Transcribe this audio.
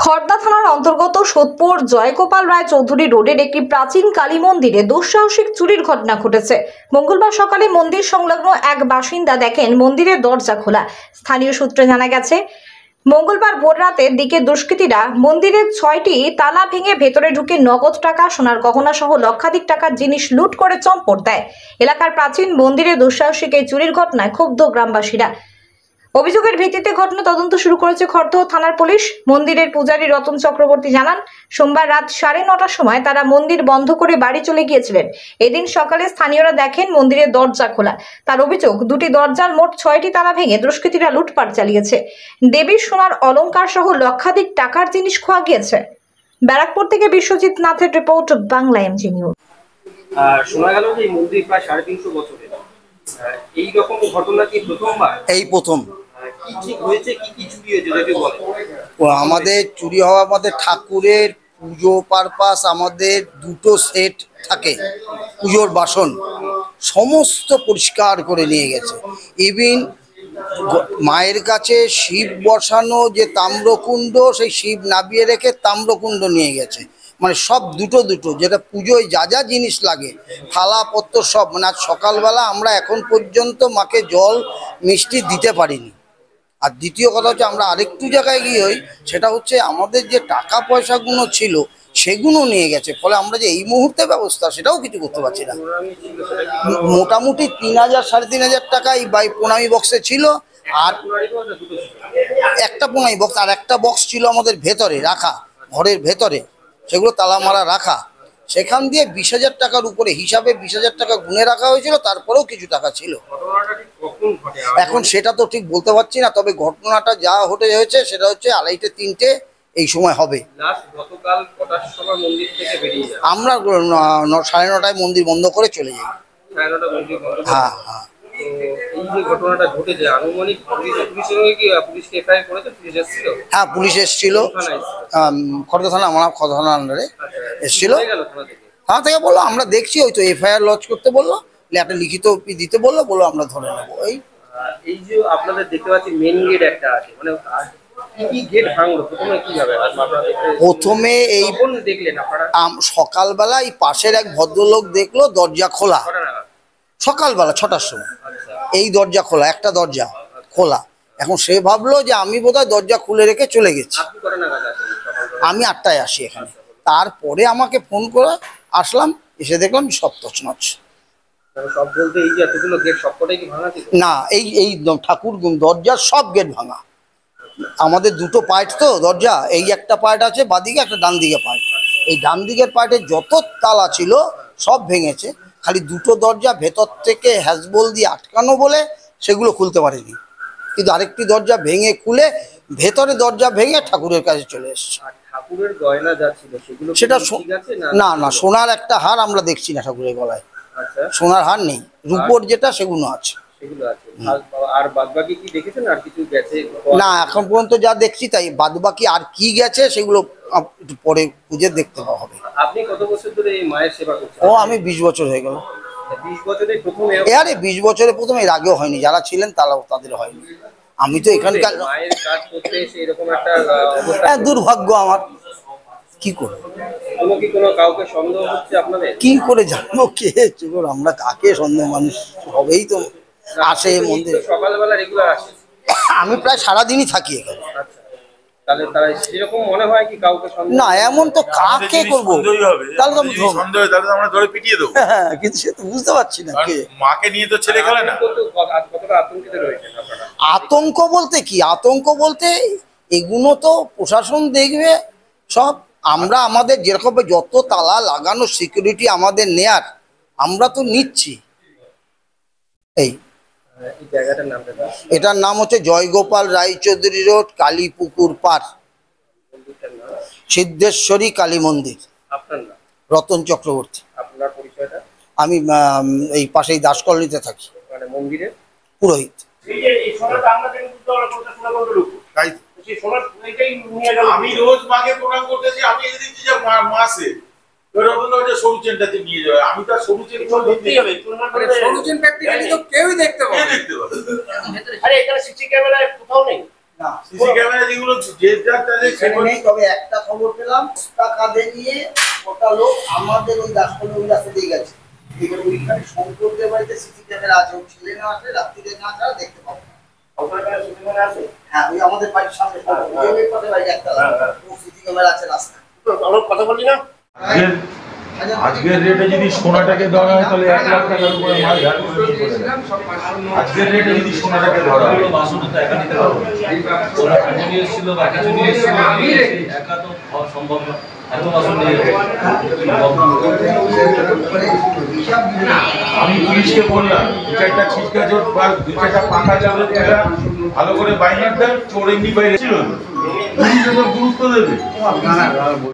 খড়দা থানার অন্তর্গত সোদপুর জয়গোপাল রায় চৌধুরী রোডের একটি প্রাচীন কালী মন্দিরে দুঃসাহসিক চুরির ঘটনা ঘটেছে। মঙ্গলবার সকালে মন্দির সংলগ্ন এক বাসিন্দা দেখেন মন্দিরের দরজা খোলা। স্থানীয় সূত্রে জানা গেছে, মঙ্গলবার ভোর রাতের দিকে দুষ্কৃতীরা মন্দিরের 6টি তালা ভেঙে ভেতরে ঢুকে নগদ টাকা, সোনার গহনা সহ লক্ষাধিক টাকার জিনিস লুট করে চম্পট দেয়। এলাকার প্রাচীন মন্দিরে দুঃসাহসিক এই চুরির ঘটনায় ক্ষুব্ধ গ্রামবাসীরা। অভিযোগের ভিত্তিতে ঘটনা তদন্ত শুরু করেছে খড়দহ থানার পুলিশ। মন্দিরের পূজারী রতন চক্রবর্তী জানান, সোমবার রাত 9:30টার সময় তারা মন্দির বন্ধ করে বাড়ি চলে গিয়েছিলেন। এদিন সকালে স্থানীয়রা দেখেন মন্দিরের দরজা খোলা। তার অভিযোগ, দুটি দরজার মোট 6টি তালা ভেঙে দুষ্কৃতীরা লুটপাট চালিয়েছে। দেবীর সোনার অলংকার সহ লক্ষাধিক টাকার জিনিস খোয়া গিয়েছে। ব্যারাকপুর থেকে বিশ্বজিৎ নাথের রিপোর্ট, বাংলা এমজি নিউজ। শোনা গেল যে এই মন্দির প্রায় 350 বছরের। এই রকম ঘটনা কি প্রথমবার? এই প্রথম। কি ঠিক হয়েছে, কি চুরি হয়েছে যদি বলেন? আমাদের চুরি হওয়া, আমাদের ঠাকুরের পুজো পারপাস, আমাদের দুটো সেট থাকে পুজোর বাসন, সমস্ত পরিষ্কার করে নিয়ে গেছে। ইভিন মায়ের কাছে শিব বসানো যে তাম্রকুণ্ড, সেই শিব নাবিয়ে রেখে তাম্রকুণ্ড নিয়ে গেছে। মানে সব দুটো যেটা পুজোয় যা যা জিনিস লাগে, থালাপত্র সব। মানে আজ সকালবেলা আমরা এখন পর্যন্ত মাকে জল মিষ্টি দিতে পারিনি। আর দ্বিতীয় কথা হচ্ছে, আমরা আরেকটু জায়গায় গিয়ে সেটা হচ্ছে আমাদের যে টাকা পয়সাগুলো ছিল সেগুলো নিয়ে গেছে। ফলে আমরা যে এই মুহূর্তে ব্যবস্থা সেটাও কিছু করতে পারছি না। মোটামুটি 3000 3,500 টাকা এই প্রণামী বক্সে ছিল। আর একটা প্রণামী বক্স, আর একটা বক্স ছিল আমাদের ভেতরে রাখা, ঘরের ভেতরে, সেগুলো তালা মারা রাখা। সেখান দিয়ে 20,000 টাকার উপরে হিসাবে 20,000 টাকা গুনে রাখা হয়েছিল, তারপরেও কিছু টাকা ছিল। এখন সেটা তো ঠিক বলতে পারছি না, তবে ঘটনাটা যা হয়েছে সেটা হচ্ছে 2:30 3টে এই সময় হবে। আমরা 9:30টায় মন্দির বন্ধ করে চলে যাই। হ্যাঁ হ্যাঁ। হ্যাঁ, পুলিশ এসেছিল, খড়দা থানা, আমার খড়দা থানার আন্ডারে এসেছিল। থানা থেকে বললো আমরা দেখছি, ওই তো FIR লজ করতে বললো, একটা লিখিত দিতে বললো, আমরা ধরে নেবো। এই যে আপনাদের দেখতে পাচ্ছি মেন গেট একটা আছে, মানে কি গেট ভাঙলো প্রথমে এই দেখলেন আপনারা? সকালবেলা এই পাশের এক ভদ্রলোক দেখলো দরজা খোলা, সকালবেলা 6টার সময়। এই দরজা খোলা, একটা দরজা খোলা। এখন সে ভাবলো যে আমি বোধহয় দরজা খুলে রেখে চলে গেছি। আমি 8টায় আসি এখানে। তারপরে আমাকে ফোন করে আসলাম, এসে দেখলাম সব তছনছ। না, এই ঠাকুর দরজার সব গেট ভাঙা। আমাদের দুটো পার্ট তো দরজা, এই একটা পার্ট আছে বাদিকে, একটা ডান দিকে পার্ট। এই ডান দিকের পার্টে যত তালা ছিল সব ভেঙেছে। খালি দুটো দরজা ভেতর থেকে হ্যাজবল দিয়ে আটকানো বলে সেগুলো খুলতে পারেনি। কিন্তু আরেকটি দরজা ভেঙে খুলে ভেতরে দরজা ভেঙে ঠাকুরের কাছে চলে এসছে। ঠাকুরের গয়না যা ছিল সেটা না, সোনার একটা হার আমরা দেখছি না ঠাকুরের গলায়। সোনার হার নেই, রূপোর যেটা সেগুলো আছে। আর বাদবাকি কি দেখেছেন? আর কিছু গেছে না, এখন পর্যন্ত যা দেখছি তাই। বাদবাকি আর কি গেছে সেগুলো একটু পরে খুঁজে দেখতে পাওয়া হবে। আপনি কত বছর ধরে এই মায়ের সেবা করছেন? আমি 20 বছর হয়ে গেল। 20 বছরে প্রথম? আরে 20 বছরে প্রথম, এর আগেও হয়নি। যারা ছিলেন তাদের হয়নি। আমি তো এখানকার মায়ের কাজ করতে এসে এরকম একটা দুর্ভাগ্য আমার। কি করে কাউকে সন্দেহ হচ্ছে আপনাদের? কি করে জানবো কে চোর? আমরা কাকে সন্দেহ? মানুষ হবেই তো, আসে মন্দিরে। সকালবেলা রেগুলার আসে? আমি প্রায় সারাদিনই থাকি এখানে। তাহলে তারা সেরকম মনে হয় কি কাউকে সন্দেহ? না, এমন তো কাকে করবো? তাহলে তো সন্দেহ, তাহলে তো আমরা ধরে পিটিয়ে দেবো। হ্যাঁ, কিন্তু সে তো বুঝতে পারছি না কে। মাকে নিয়ে তো ছেলে খেলে না। কতটা আতঙ্কিত রয়েছেন আপনারা? আতঙ্ক বলতে কি? আতঙ্ক বলতে এগুলো তো প্রশাসন দেখবে সব। আমরা আমাদের যেরকম যত তালা লাগানো সিকিউরিটি আমাদের নেয়ার, আমরা তো নিচ্ছি। এটার নাম হচ্ছে জয়গোপাল রায় চৌধুরী রোড, কালীপুকুর পার, সিদ্ধেশ্বরী কালী মন্দির। রতন চক্রবর্তী। আমি এই পাশেই দাস কলোনিতে থাকি। মন্দিরের পুরোহিত। আমি রোজ মাকে প্রণাম করতেছি। আমি দেখছি যে মাসে সরু চেনটাতে নিয়ে যাবে। আমি তার সরু চেন কেউই দেখতে পাবে। আরে এখানে সিসি ক্যামেরায় কোথাও নেই। না সিসি ক্যামেরা যেগুলো যে যার তাদের সেখানে নেই, তবে একটা খবর পেলাম বস্তা কাঁধে নিয়ে ওটা লোক আমাদের ওই গাছপালা ওই রাস্তা দিয়ে গেছে। এবার ওইখানে শঙ্করদের বাড়িতে সিসি ক্যামেরা আছে, ও ছেলে না আসলে রাত্রিরে না ছাড়া দেখতে পাবো না। হ্যাঁ, ওই আমাদের বাড়ির সামনে ওই পাশে বাড়ি একটা ও সিসি ক্যামেরা আছে রাস্তায়। কথা বললি না? আজকের রেটে যদি সোনাটাকে ধরা হয় তাহলে 1 লাখ টাকার উপরে মাল ঝাড় করে নিয়ে চলে যাবে। আজকের রেটে যদি সোনাটাকে ধরা হয় বাসনটা তো একা নিতে পারবো না। ওরা ফ্যামিলি এসেছিল বা কিছু নিয়ে এসেছিল, একা তো হওয়া সম্ভব না। এত বাসন নিয়ে আমি পুলিশকে বললাম 2-4টা ছিটকা চোট বা 2-4টা পাকা চোরের একটা ভালো করে বাইনার দেন, চোর এমনি বাইরে ছিল, পুলিশ তো গুরুত্ব দেবে।